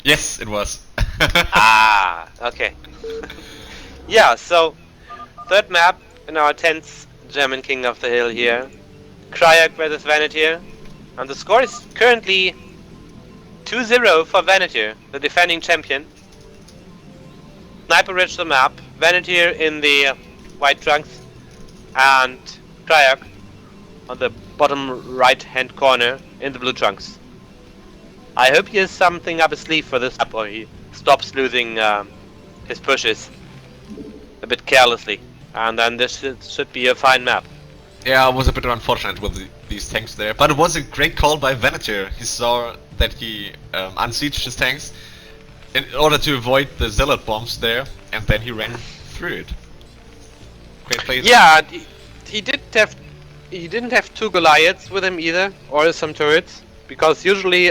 Yes, it was. Ah, okay. Yeah, so third map in our 10th German King of the Hill here. Cryoc versus Vanetier. And the score is currently 2-0 for Vanetier, the defending champion. Sniper Ridge the map, Vanetier in the white trunks, and Cryoc on the bottom right hand corner in the blue trunks. I hope he has something up his sleeve for this map, or he stops losing his pushes a bit carelessly. And then this should be a fine map. Yeah, it was a bit unfortunate with these tanks there, but it was a great call by Vanetier. He saw that he unsieged his tanks in order to avoid the zealot bombs there, and then he ran through it. Great play. Yeah, he didn't have two Goliaths with him either, or some turrets, because usually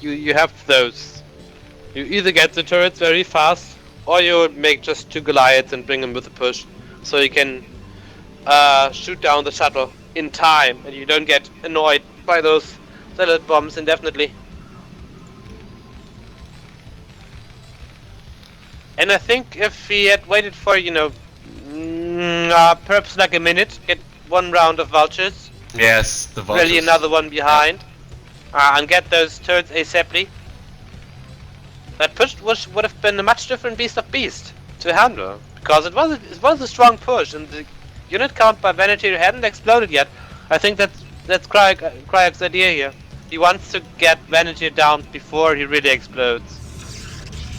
you have those. You either get the turrets very fast, or you make just two Goliaths and bring them with a push, so you can shoot down the shuttle in time, and you don't get annoyed by those zealot bombs indefinitely. And I think if he had waited for, perhaps like a minute, get one round of vultures, Yes, the vultures. really another one behind, and get those turrets asaply, that push would have been a much different beast of beast to handle, because it was a strong push, and the unit count by Vanetier hadn't exploded yet. I think that's Cryoc's idea here. He wants to get Vanetier down before he really explodes,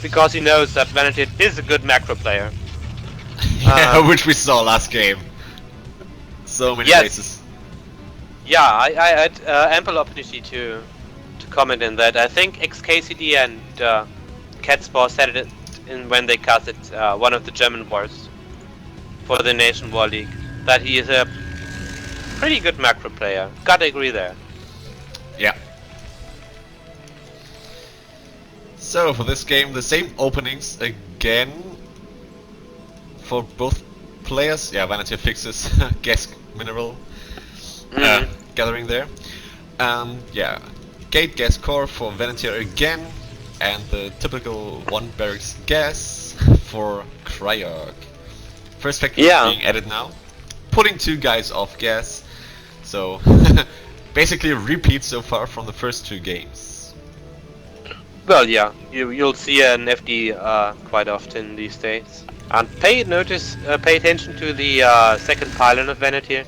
because he knows that Vanetier is a good macro player. Yeah, which we saw last game. So many places. Yeah, I had ample opportunity to comment in that. I think XKCD and Catspor said it when they casted one of the German wars for the Nation War League, that he is a pretty good macro player. Gotta agree there. Yeah. So for this game, the same openings again for both players. Yeah, Vanetier fixes gas mineral gathering there. Yeah, gate gas core for Vanetier again, and the typical one barracks gas for Cryoc. First factory being added now, putting two guys off gas. So basically a repeat so far from the first two games. Well, yeah, you'll see an FD quite often these days. And pay attention to the second pylon of Vanetier.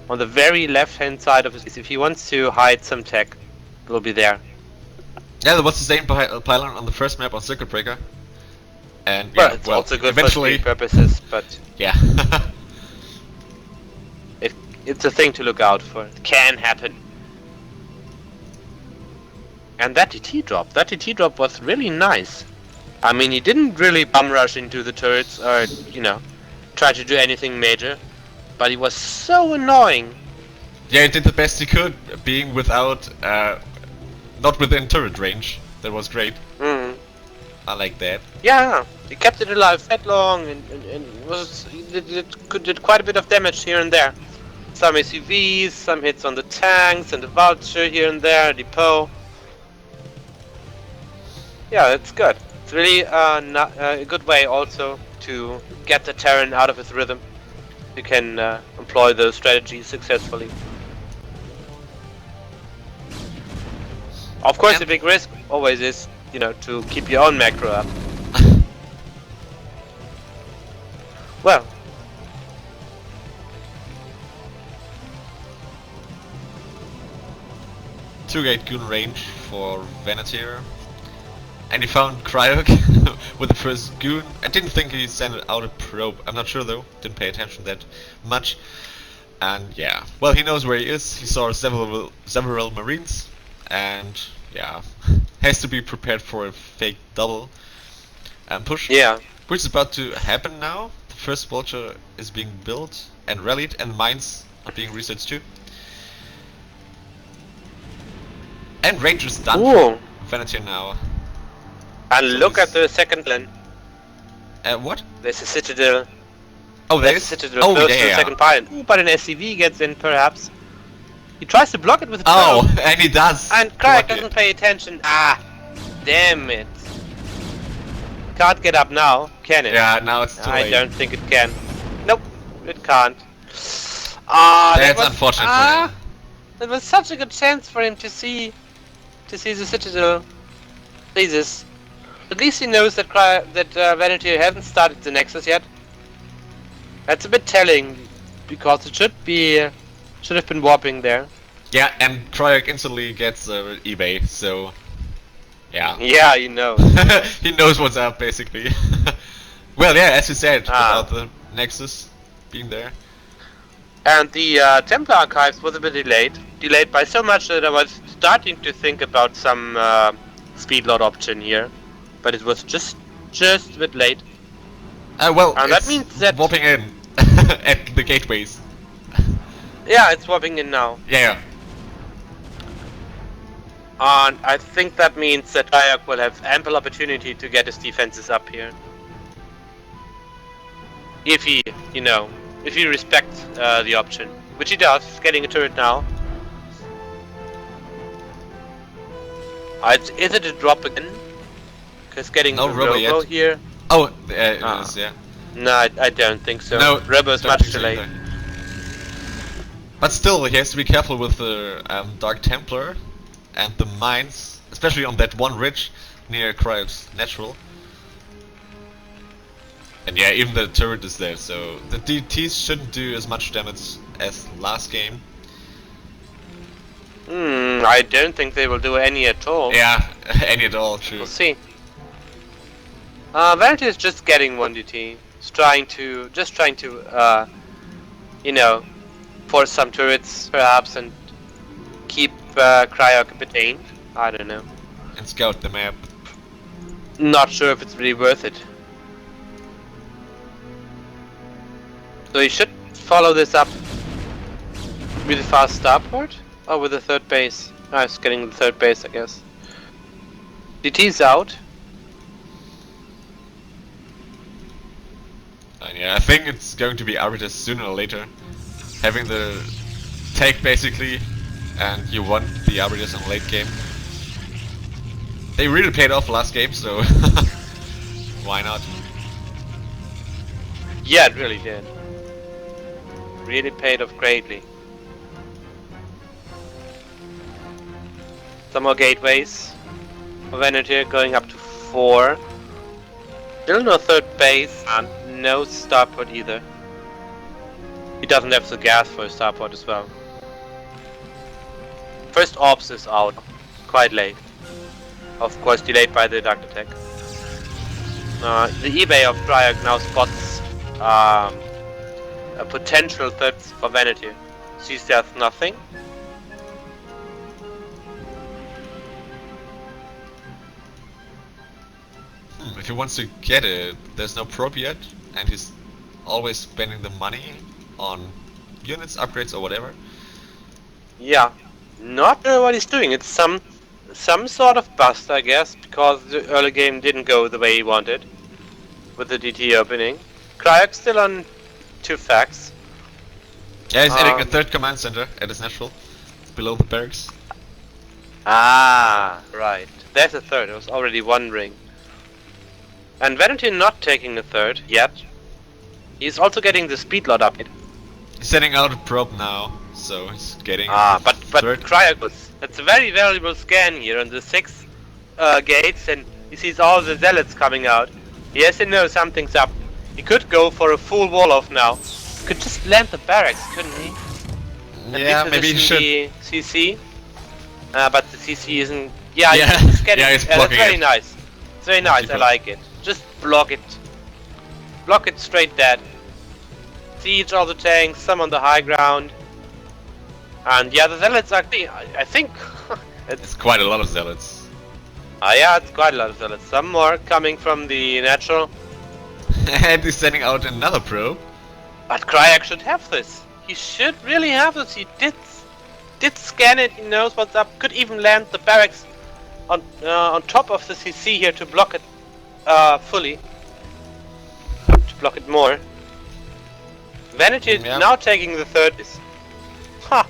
On the very left-hand side of his, if he wants to hide some tech, it will be there. Yeah, there was the same pylon on the first map on Circuit Breaker. And well, it's also good eventually for purposes, but yeah. It's a thing to look out for. It can happen. And that TT drop was really nice. I mean, he didn't really bum rush into the turrets or, try to do anything major, but he was so annoying. Yeah, he did the best he could, being without, not within turret range. That was great. I like that. Yeah, he kept it alive that long and did quite a bit of damage here and there. Some SUVs, some hits on the tanks and the vulture here and there, depot. Yeah, it's good. It's really a good way also to get the Terran out of his rhythm. You can employ those strategies successfully. Of course, the big risk always is, to keep your own macro up. Well. Two-gate goon range for Vanetier. And he found Cryoc with the first goon. I didn't think he sent out a probe. I'm not sure though. Didn't pay attention that much. And yeah, well, he knows where he is. He saw several marines, and yeah, has to be prepared for a fake double push. Yeah. Which is about to happen now. The first vulture is being built and rallied, and mines are being researched too. And Ranger's done for Vanetier now. And so look at the second lane. What? There's a citadel. Oh, there's a citadel close to the second pylon. But an SCV gets in, perhaps. He tries to block it with a and he does. And Cryoc doesn't pay attention. Damn it. Can't get up now, can it? Yeah, now it's too late. I don't think it can. Nope, it can't. Ah, That's unfortunate for him. That was such a good chance for him to see the Citadel. Jesus. At least he knows that Vanity hasn't started the Nexus yet. That's a bit telling, because it should have been warping there. Yeah, and Cryoc instantly gets eBay, so yeah. Yeah, you know. He knows what's up, basically. Well, yeah, as you said, about the Nexus being there. And the Templar Archives was a bit delayed by so much that I was starting to think about some speed load option here, but it was just a bit late. Well, and that means that warping in at the gateways. Yeah, it's warping in now. Yeah. And I think that means that Cryoc will have ample opportunity to get his defenses up here. If he, if he respects the option. Which he does, he's getting a turret now. Is it a drop again? Because getting no a robo here. Oh, it is, yeah. No, I don't think so. No, robo is much too late. But still, he has to be careful with the Dark Templar and the mines, especially on that one ridge near Cryoc's natural. And yeah, even the turret is there, so the DTs shouldn't do as much damage as last game. I don't think they will do any at all. Yeah, any at all, true. We'll see. Vanity is just getting 1 DT. He's trying to, force some turrets perhaps and keep Cryoc a bit aimed. I don't know. And scout the map. Not sure if it's really worth it. So he should follow this up with a fast starport or with a third base. I was getting the third base, I guess. DT's out. And yeah, I think it's going to be Arbiters sooner or later. Having the take basically, and you want the Arbiters in late game. They really paid off last game, so why not? Yeah, it really did. Really paid off greatly. Some more gateways for Vanity going up to 4. Still no third base and no starport either. He doesn't have the gas for a starport as well. First ops is out, quite late. Of course delayed by the duct attack. The eBay of Cryoc now spots a potential third for Vanity. Sees there's nothing. If he wants to get it, there's no probe yet, and he's always spending the money on units, upgrades or whatever. Yeah, not sure what he's doing. It's some sort of bust, I guess, because the early game didn't go the way he wanted with the DT opening. Cryoc still on 2 facts. Yeah, he's adding a third command center at his natural, below the barracks. Ah, right. There's a third. I was already wondering. And Vanity not taking the third yet. He's also getting the speed lot upgrade. He's sending out a probe now, so he's getting. But third. Cryoc, that's a very valuable scan here on the 6 gates, and he sees all the zealots coming out. He has to know something's up. He could go for a full wall off now. He could just land the barracks, couldn't he? Yeah, maybe he should. CC. But the CC isn't. Yeah, yeah. He's getting. Yeah, he's blocking that's very it. nice. It's very nice. I like it. Just block it. Block it straight dead. Siege all the tanks, some on the high ground. And yeah, the zealots are. I think. It's quite a lot of zealots. Yeah, it's quite a lot of zealots. Some more coming from the natural. And he's sending out another probe. But Cryoc should have this. He should really have this. He did scan it. He knows what's up. Could even land the barracks on top of the CC here to block it fully. To block it more. Vanity now taking the third is. Ha!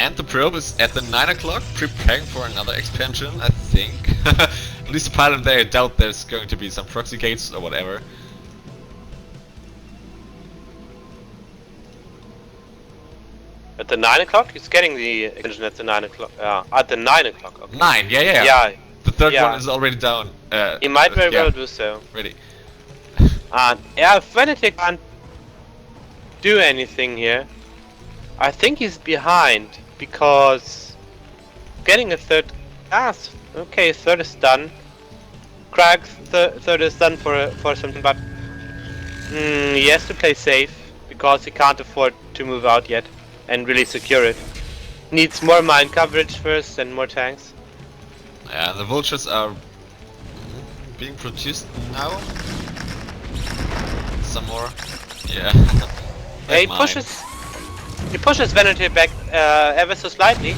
And the probe is at the 9 o'clock, preparing for another expansion, I think. At least the pilot there, I doubt there's going to be some proxy gates or whatever. At the 9 o'clock? He's getting the expansion at the 9 o'clock. At the 9 o'clock. Okay. 9, yeah. Yeah. The third one is already down. He might very well do so. Ready. Yeah, if Vanity can't do anything here, I think he's behind because getting a third. Okay, third is done. Cryoc third is done for something, but he has to play safe because he can't afford to move out yet and really secure it. Needs more mine coverage first and more tanks. Yeah, the vultures are being produced now. Some more. Yeah. He pushes Vanity back ever so slightly.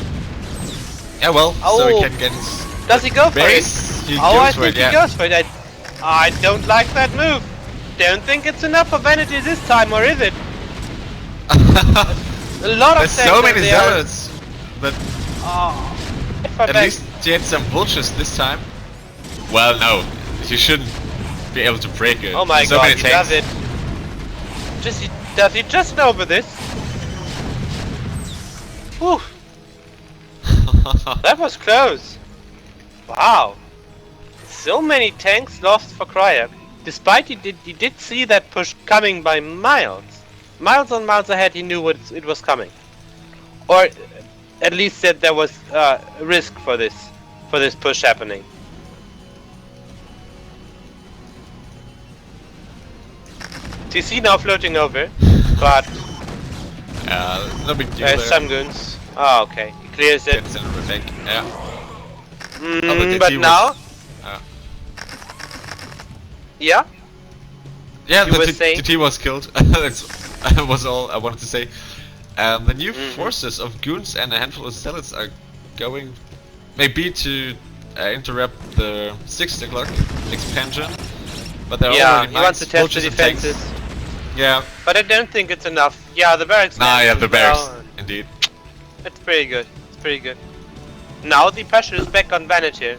Yeah, well, so he can get his Does he go for base. it? He I goes for think it, yeah. he goes for it. I don't like that move. Don't think it's enough for Vanity this time, or is it? A lot of There's so many there. zealots, but at least he had some vultures this time. Well, no, you shouldn't be able to break it. Oh my so god, many he tanks. does it. Does he just over this? Whew. That was close. Wow. So many tanks lost for Cryoc. Despite he did see that push coming by miles. Miles and miles ahead, he knew it was coming. Or at least said there was risk for this push happening. TC now floating over, but no big deal there's there. some goons. Oh, okay. He clears it. Gets in the back, yeah. But now? Yeah? Yeah, You were saying? the T was killed. That was all I wanted to say. The new forces of goons and a handful of zealots are going maybe to interrupt the 6 o'clock expansion. But they're already he wants to test the defenses. Yeah. But I don't think it's enough. Yeah, the barracks. Yeah, the barracks. Indeed. It's pretty good. It's pretty good. Now the pressure is back on Vanity.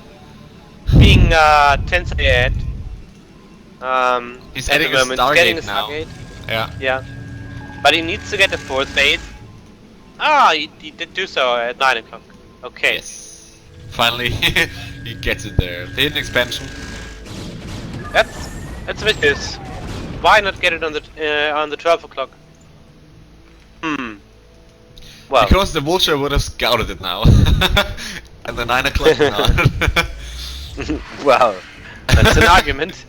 Being 10 ahead. He's adding a Stargate now. Yeah. Yeah. But he needs to get a 4th base. He did do so at 9 o'clock. Okay. Yes. Finally, he gets it there. The hidden expansion. That's a bit good. Why not get it on the 12 o'clock? Well. Because the vulture would have scouted it now. And the 9 o'clock now. Well, that's an argument.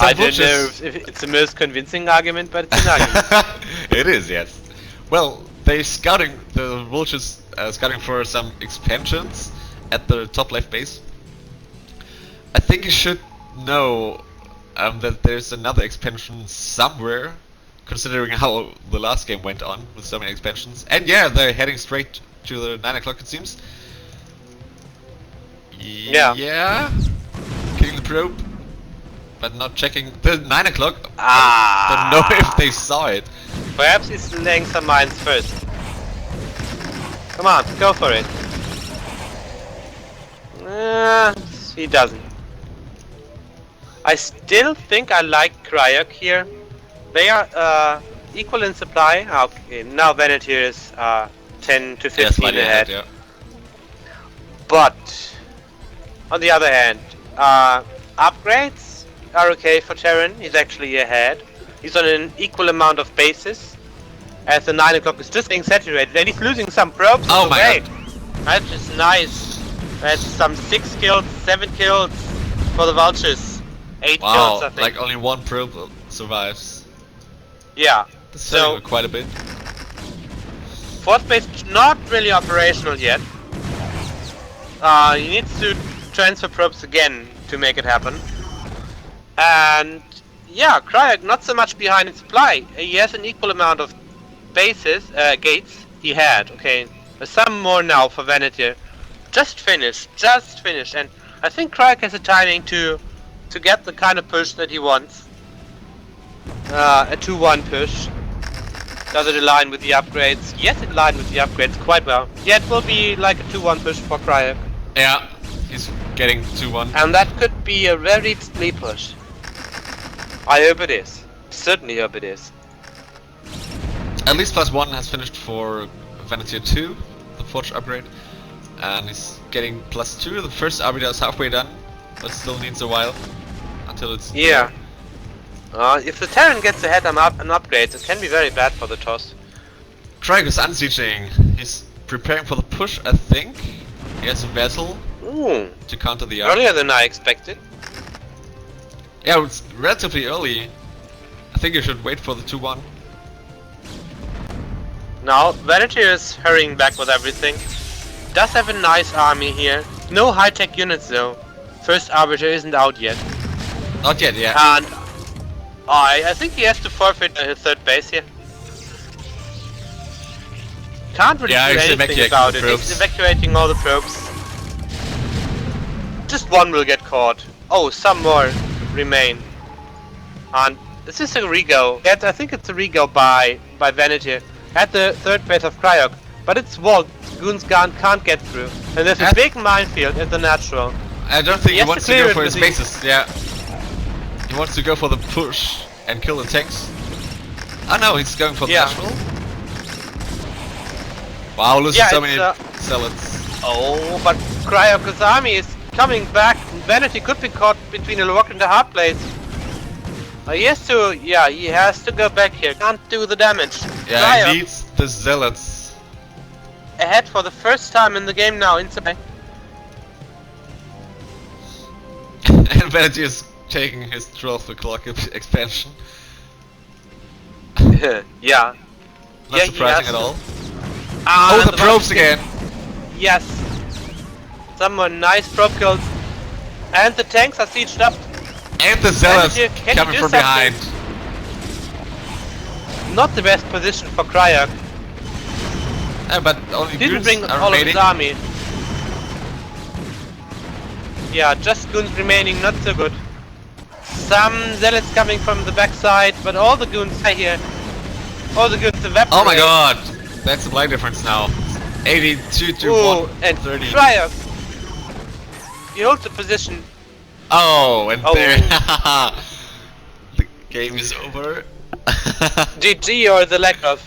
I don't vultures... know if it's the most convincing argument, but it's an argument. It is, yes. Well, they're scouting, the vultures scouting for some expansions at the top left base. I think you should know that there's another expansion somewhere, considering how the last game went on with so many expansions. And yeah, they're heading straight to the 9 o'clock, it seems. Yeah. Killing the probe, but not checking the 9 o'clock. I don't know if they saw it. Perhaps he's laying some mines first. Come on, go for it. He doesn't. I still think I like Cryoc here. They are equal in supply. Okay, now Vanity is 10 to 15 ahead. Yeah. But on the other hand, upgrades are okay for Terran. He's actually ahead. He's on an equal amount of bases, as the 9 o'clock is just being saturated, and he's losing some probes. Oh my god! That's just nice. That's some 6 kills, 7 kills for the vultures. 8 kills, I think. Like only one probe survives. Yeah. So quite a bit. 4th base not really operational yet. He needs to transfer probes again to make it happen. And yeah, Cryoc not so much behind in supply. He has an equal amount of bases, gates he had. Okay, there's some more now for Vanity. Just finished, and I think Cryoc has a timing to get the kind of push that he wants. A 2-1 push. Does it align with the upgrades? Yes, it aligned with the upgrades quite well. Yeah, it will be like a 2-1 push for Cryoc. Yeah, he's getting 2-1. And that could be a very split push. I hope it is. Certainly hope it is. At least +1 has finished for Vanity 2, the Forge upgrade. And he's getting +2. The first arbiter is halfway done, but still needs a while until it's... Yeah. If the Terran gets ahead on upgrades, it can be very bad for the toss. Cryoc is unsieging. He's preparing for the push, I think. He has a vessel to counter the arc. Earlier than I expected. Yeah, it's relatively early. I think you should wait for the 2-1. Now, Vanity is hurrying back with everything. Does have a nice army here. No high-tech units though. First Arbiter isn't out yet. Not yet, yeah. And I think he has to forfeit his third base here. Can't really do anything about it. He's evacuating all the probes. Just one will get caught. Oh, some more remain. And this is a rego. Yet I think it's a rego by Vanity at the third base of Cryoc. But it's walled. Goons can't get through. And there's a big minefield at the natural. I don't think he wants to go for his bases. Yeah. He wants to go for the push and kill the tanks. Oh no, he's going for the natural. Wow, losing so many zealots. Oh, but Cryoc's army is coming back. Vanity could be caught between a rock and a hard place. He has to go back here. Can't do the damage. Yeah, Cryoc he needs the zealots. Ahead for the first time in the game now, instantly. And Vanity is taking his 12th o'clock expansion. Yeah. Not surprising at all. Oh, the probes again! Yes. Someone nice probe kills. And the tanks are sieged up. And the zealots coming from behind. Not the best position for Cryoc. Yeah, but only didn't goons bring are all remaining. of his army. Yeah, just goons remaining, not so good. Some zealots coming from the backside, but all the goons are here. All the goons evaporate. Oh my god! That's a blind difference now. 82 to 130. Cryoc! He holds the position. Oh, and there. The game is over. GG or the lack of.